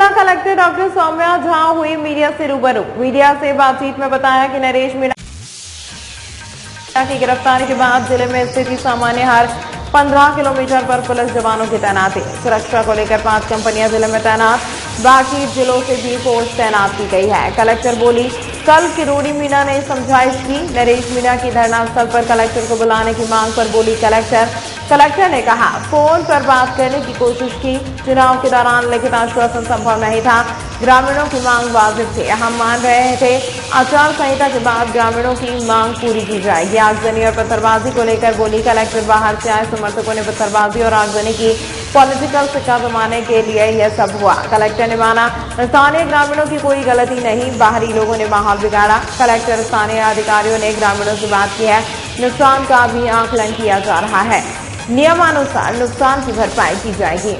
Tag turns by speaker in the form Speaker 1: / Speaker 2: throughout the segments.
Speaker 1: जिला collector doctor Saumya Jha हुई media से रूबरू। मीडिया से बातचीत में बताया कि नरेश मीणा की गिरफ्तारी के बाद जिले में स्थिति सामान्य। हर 15 किलोमीटर पर पुलिस जवानों की तैनाती। सुरक्षा को लेकर 5 कंपनियां जिले में तैनात, बाकी जिलों से भी फोर्स तैनात की गई है। कलेक्टर बोली, कल किरोड़ी मीणा ने समझाइश की। नरेश मीणा की धरना स्थल पर कलेक्टर को बुलाने की मांग पर बोली कलेक्टर ने कहा, फोन पर बात करने की कोशिश की। चुनाव के दौरान लिखित आश्वासन संभव नहीं था। ग्रामीणों की मांग वाजिब थी। हम मान रहे थे आचार संहिता के बाद ग्रामीणों की मांग पूरी की जाएगी। आगजनी और पत्थरबाजी को लेकर बोली कलेक्टर, बाहर से आए समर्थकों ने पत्थरबाजी और आगजनी की। पॉलिटिकल सिक्का जमाने के लिए यह सब हुआ। कलेक्टर ने माना, स्थानीय ग्रामीणों की कोई गलती नहीं, बाहरी लोगों ने माहौल बिगाड़ा। कलेक्टर, स्थानीय अधिकारियों ने ग्रामीणों से बात की है। नुकसान का भी आकलन किया जा रहा है। नियमानुसार नुकसान की भरपाई की जाएगी।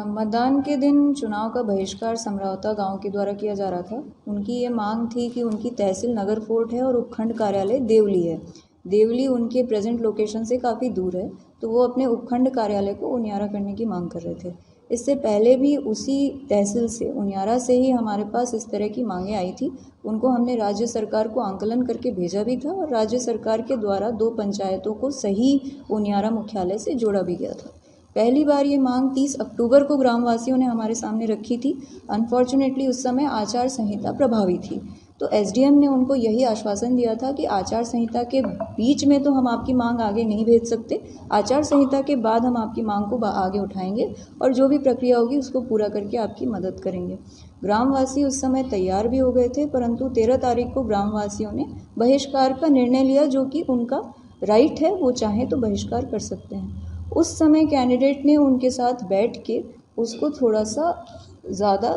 Speaker 2: मतदान के दिन चुनाव का बहिष्कार समरौता गांव के द्वारा किया जा रहा था। उनकी ये मांग थी कि उनकी तहसील नगर फोर्ट है और उपखंड कार्यालय देवली है। देवली उनके प्रेजेंट लोकेशन से काफ़ी दूर है, तो वो अपने उपखंड कार्यालय को उनियारा करने की मांग कर रहे थे। इससे पहले भी उसी तहसील से, उनियारा से ही हमारे पास इस तरह की मांगें आई थी। उनको हमने राज्य सरकार को आंकलन करके भेजा भी था और राज्य सरकार के द्वारा 2 पंचायतों को सही उनियारा मुख्यालय से जोड़ा भी गया था। पहली बार ये मांग 30 अक्टूबर को ग्रामवासियों ने हमारे सामने रखी थी। अनफॉर्चुनेटली उस समय आचार संहिता प्रभावी थी, तो एसडीएम ने उनको यही आश्वासन दिया था कि आचार संहिता के बीच में तो हम आपकी मांग आगे नहीं भेज सकते, आचार संहिता के बाद हम आपकी मांग को आगे उठाएंगे और जो भी प्रक्रिया होगी उसको पूरा करके आपकी मदद करेंगे। ग्रामवासी उस समय तैयार भी हो गए थे, परंतु 13 तारीख को ग्रामवासियों ने बहिष्कार का निर्णय लिया, जो कि उनका राइट है, वो चाहें तो बहिष्कार कर सकते हैं। उस समय कैंडिडेट ने उनके साथ बैठ के उसको थोड़ा सा ज़्यादा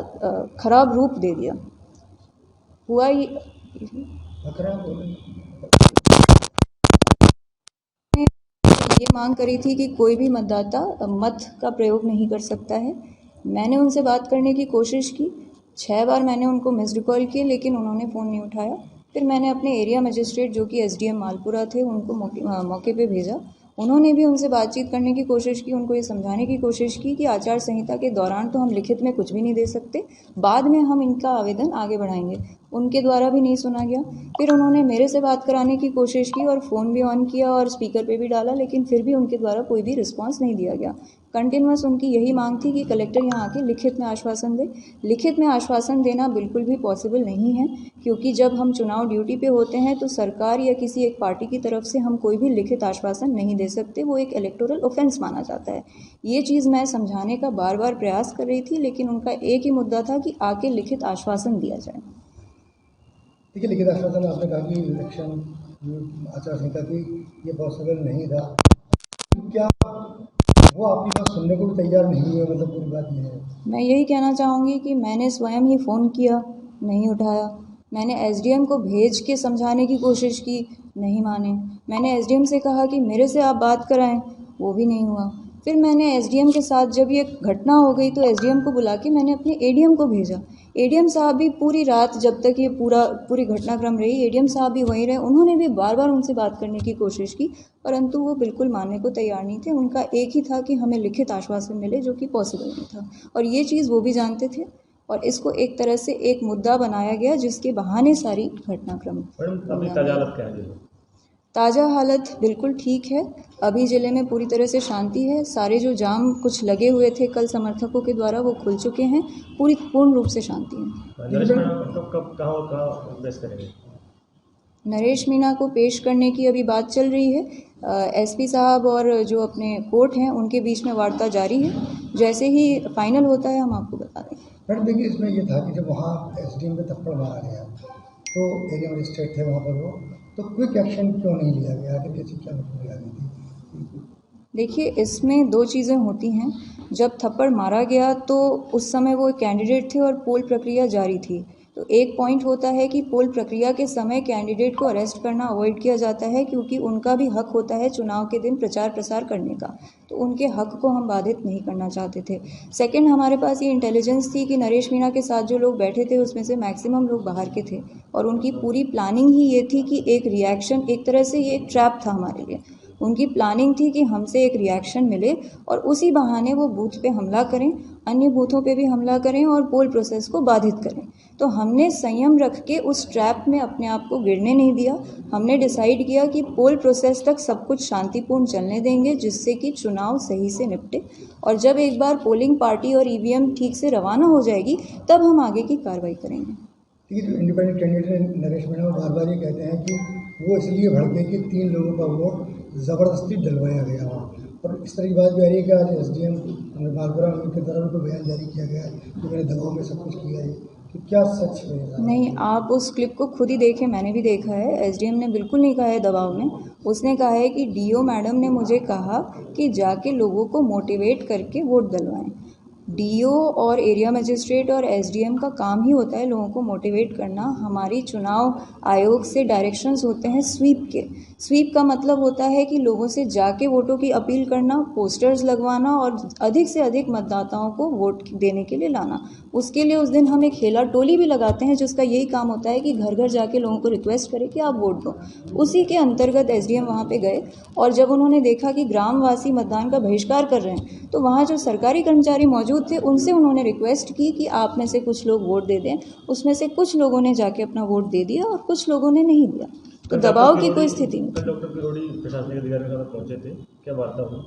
Speaker 2: खराब रूप दे दिया। हुआ ये मांग करी थी कि कोई भी मतदाता मत का प्रयोग नहीं कर सकता है। मैंने उनसे बात करने की कोशिश की, 6 बार मैंने उनको मिस्ड कॉल किए, लेकिन उन्होंने फ़ोन नहीं उठाया। फिर मैंने अपने एरिया मजिस्ट्रेट, जो कि एसडीएम मालपुरा थे, उनको मौके पे भेजा। उन्होंने भी उनसे बातचीत करने की कोशिश की, उनको ये समझाने की कोशिश की कि आचार संहिता के दौरान तो हम लिखित में कुछ भी नहीं दे सकते, बाद में हम इनका आवेदन आगे बढ़ाएंगे। उनके द्वारा भी नहीं सुना गया। फिर उन्होंने मेरे से बात कराने की कोशिश की और फ़ोन भी ऑन किया और स्पीकर पे भी डाला, लेकिन फिर भी उनके द्वारा कोई भी रिस्पांस नहीं दिया गया। कंटिन्यूअस उनकी यही मांग थी कि कलेक्टर यहाँ आके लिखित में आश्वासन दे। लिखित में आश्वासन देना बिल्कुल भी पॉसिबल नहीं है, क्योंकि जब हम चुनाव ड्यूटी पे होते हैं तो सरकार या किसी एक पार्टी की तरफ से हम कोई भी लिखित आश्वासन नहीं दे सकते, वो एक इलेक्टोरल ऑफेंस माना जाता है। ये चीज़ मैं समझाने का बार बार प्रयास कर रही थी, लेकिन उनका एक ही मुद्दा था कि आके लिखित आश्वासन दिया जाए।
Speaker 3: देखिए, लिखित आश्वासन आपने कहा कि इलेक्शन आचार संहिता की ये पॉसिबल नहीं था, क्या वो आपकी बात सुनने को भी तैयार नहीं है? मतलब पूरी बात ये है।
Speaker 2: मैं यही कहना चाहूँगी कि मैंने स्वयं ही फ़ोन किया, नहीं उठाया। मैंने एसडीएम को भेज के समझाने की कोशिश की, नहीं माने। मैंने एसडीएम से कहा कि मेरे से आप बात कराएं, वो भी नहीं हुआ। फिर मैंने एसडीएम के साथ, जब ये घटना हो गई, तो एसडीएम को बुला के मैंने अपने एडीएम को भेजा। एडीएम साहब भी पूरी रात, जब तक ये पूरी घटनाक्रम रही, एडीएम साहब भी वहीं रहे। उन्होंने भी बार बार उनसे बात करने की कोशिश की, परंतु वो बिल्कुल मानने को तैयार नहीं थे। उनका एक ही था कि हमें लिखित आश्वासन मिले, जो कि पॉसिबल नहीं था, और ये चीज़ वो भी जानते थे। और इसको एक तरह से एक मुद्दा बनाया गया, जिसके बहाने सारी घटनाक्रम। ताज़ा हालत बिल्कुल ठीक है। अभी ज़िले में पूरी तरह से शांति है। सारे जो जाम कुछ लगे हुए थे कल समर्थकों के द्वारा, वो खुल चुके हैं। पूर्ण रूप से शांति है। नरेश मीणा को पेश करने की अभी बात चल रही है। एसपी साहब और जो अपने कोर्ट हैं, उनके बीच में वार्ता जारी है। जैसे ही फाइनल होता है हम आपको बता देंगे।
Speaker 3: मैडम देखिए, इसमें ये था कि जब वहाँ एसडीएम पे थप्पड़ मारा गया तो एरिया मजिस्ट्रेट थे वहाँ पर, वो तो क्विक एक्शन क्यों नहीं लिया गया? आखिर कैसी क्या मजबूरी आ गई थी?
Speaker 2: देखिए, इसमें 2 चीज़ें होती हैं। जब थप्पड़ मारा गया तो उस समय वो कैंडिडेट थे और पोल प्रक्रिया जारी थी। तो एक पॉइंट होता है कि पोल प्रक्रिया के समय कैंडिडेट को अरेस्ट करना अवॉइड किया जाता है, क्योंकि उनका भी हक होता है चुनाव के दिन प्रचार प्रसार करने का, तो उनके हक को हम बाधित नहीं करना चाहते थे। सेकंड, हमारे पास ये इंटेलिजेंस थी कि नरेश मीणा के साथ जो लोग बैठे थे, उसमें से मैक्सिमम लोग बाहर के थे, और उनकी पूरी प्लानिंग ही ये थी कि एक रिएक्शन, एक तरह से ये एक ट्रैप था हमारे लिए। उनकी प्लानिंग थी कि हमसे एक रिएक्शन मिले और उसी बहाने वो बूथ पे हमला करें, अन्य बूथों पे भी हमला करें और पोल प्रोसेस को बाधित करें। तो हमने संयम रख के उस ट्रैप में अपने आप को गिरने नहीं दिया। हमने डिसाइड किया कि पोल प्रोसेस तक सब कुछ शांतिपूर्ण चलने देंगे, जिससे कि चुनाव सही से निपटे, और जब एक बार पोलिंग पार्टी और ईवीएम ठीक से रवाना हो जाएगी तब हम आगे की कार्रवाई करेंगे।
Speaker 3: देखिए, जो इंडिपेंडेंट कैंडिडेट नरेश मीणा बार बार ये कहते हैं कि वो इसलिए भड़के कि 3 लोगों का वोट ज़बरदस्ती डलवाया गया हो, और इस तरह की बात भी आ रही है कि आज एसडीएम मालपुरा की तरफ को बयान जारी किया गया है कि मैंने दबाव में सब कुछ किया है, तो क्या सच है?
Speaker 2: नहीं, आप उस क्लिप को खुद ही देखें, मैंने भी देखा है। एसडीएम ने बिल्कुल नहीं कहा है दबाव में। उसने कहा है कि डीओ मैडम ने मुझे कहा कि जाके लोगों को मोटिवेट करके वोट डलवाएं। डीओ और एरिया मजिस्ट्रेट और एसडीएम का काम ही होता है लोगों को मोटिवेट करना। हमारी चुनाव आयोग से डायरेक्शंस होते हैं स्वीप के। स्वीप का मतलब होता है कि लोगों से जाके वोटों की अपील करना, पोस्टर्स लगवाना और अधिक से अधिक मतदाताओं को वोट देने के लिए लाना। उसके लिए उस दिन हम एक खेला टोली भी लगाते हैं जिसका यही काम होता है कि घर घर जाके लोगों को रिक्वेस्ट करें कि आप वोट दो। उसी के अंतर्गत एसडीएम वहाँ पे गए और जब उन्होंने देखा कि ग्रामवासी मतदान का बहिष्कार कर रहे हैं तो वहाँ जो सरकारी कर्मचारी मौजूद थे उनसे उन्होंने रिक्वेस्ट की कि आप में से कुछ लोग वोट दे दें। उसमें से कुछ लोगों ने जाके अपना वोट दे दिया और कुछ लोगों ने नहीं दिया। तो दबाव की कोई स्थिति नहीं।
Speaker 4: डॉक्टर किरोड़ी प्रशासनिक अधिकारी के साथ पहुंचे थे, क्या वार्ता हुई?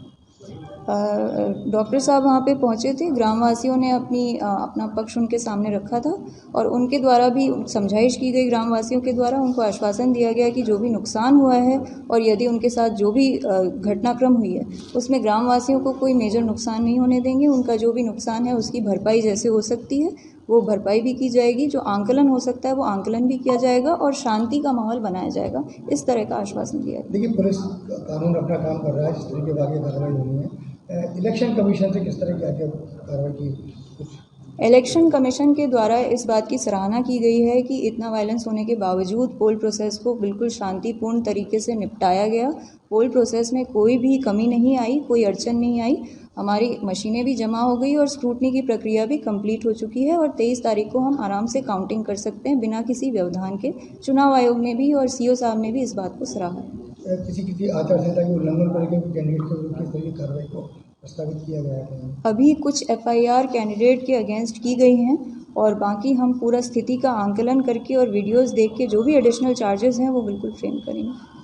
Speaker 2: डॉक्टर साहब वहाँ पे पहुँचे थे। ग्रामवासियों ने अपना पक्ष उनके सामने रखा था और उनके द्वारा भी समझाइश की गई। ग्रामवासियों के द्वारा उनको आश्वासन दिया गया कि जो भी नुकसान हुआ है और यदि उनके साथ जो भी घटनाक्रम हुई है उसमें ग्रामवासियों को कोई मेजर नुकसान नहीं होने देंगे। उनका जो भी नुकसान है उसकी भरपाई जैसे हो सकती है वो भरपाई भी की जाएगी। जो आंकलन हो सकता है वो आंकलन भी किया जाएगा और शांति का माहौल बनाया जाएगा। इस तरह का आश्वासन दिया गया।
Speaker 3: देखिए, पुलिस कानून अपना काम कर रहा है, जिस तरीके की आगे कार्रवाई होनी है। इलेक्शन कमीशन से किस तरह की आगे कार्रवाई की? कुछ
Speaker 2: इलेक्शन कमीशन के द्वारा इस बात की सराहना की गई है कि इतना वायलेंस होने के बावजूद पोल प्रोसेस को बिल्कुल शांतिपूर्ण तरीके से निपटाया गया। पोल प्रोसेस में कोई भी कमी नहीं आई, कोई अड़चन नहीं आई। हमारी मशीनें भी जमा हो गई और स्क्रूटनी की प्रक्रिया भी कंप्लीट हो चुकी है और 23 तारीख को हम आराम से काउंटिंग कर सकते हैं बिना किसी व्यवधान के। चुनाव आयोग ने भी और सीओ साहब ने भी इस बात को सराहा है।
Speaker 3: किसी आचार संहिता के उल्लंघन करके कैंडिडेट के विरुद्ध किस तरह की कार्रवाई को प्रस्तावित किया गया है?
Speaker 2: अभी कुछ एफआईआर कैंडिडेट के अगेंस्ट की गई हैं और बाकी हम पूरा स्थिति का आंकलन करके और वीडियोस देख के जो भी एडिशनल चार्जेस हैं वो बिल्कुल फ्रेम करेंगे।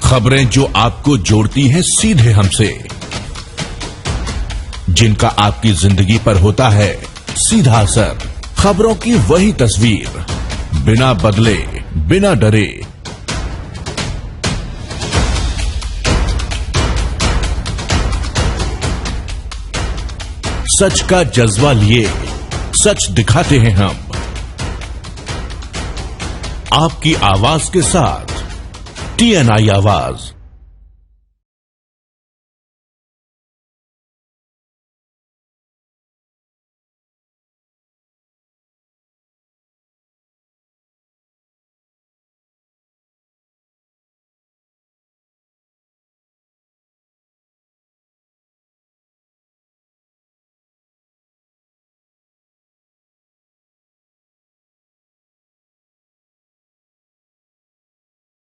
Speaker 5: खबरें जो आपको जोड़ती हैं सीधे हमसे, जिनका आपकी जिंदगी पर होता है सीधा असर, खबरों की वही तस्वीर, बिना बदले बिना डरे। सच का जज्बा लिए सच दिखाते हैं हम, आपकी आवाज के साथ TNI आवाज।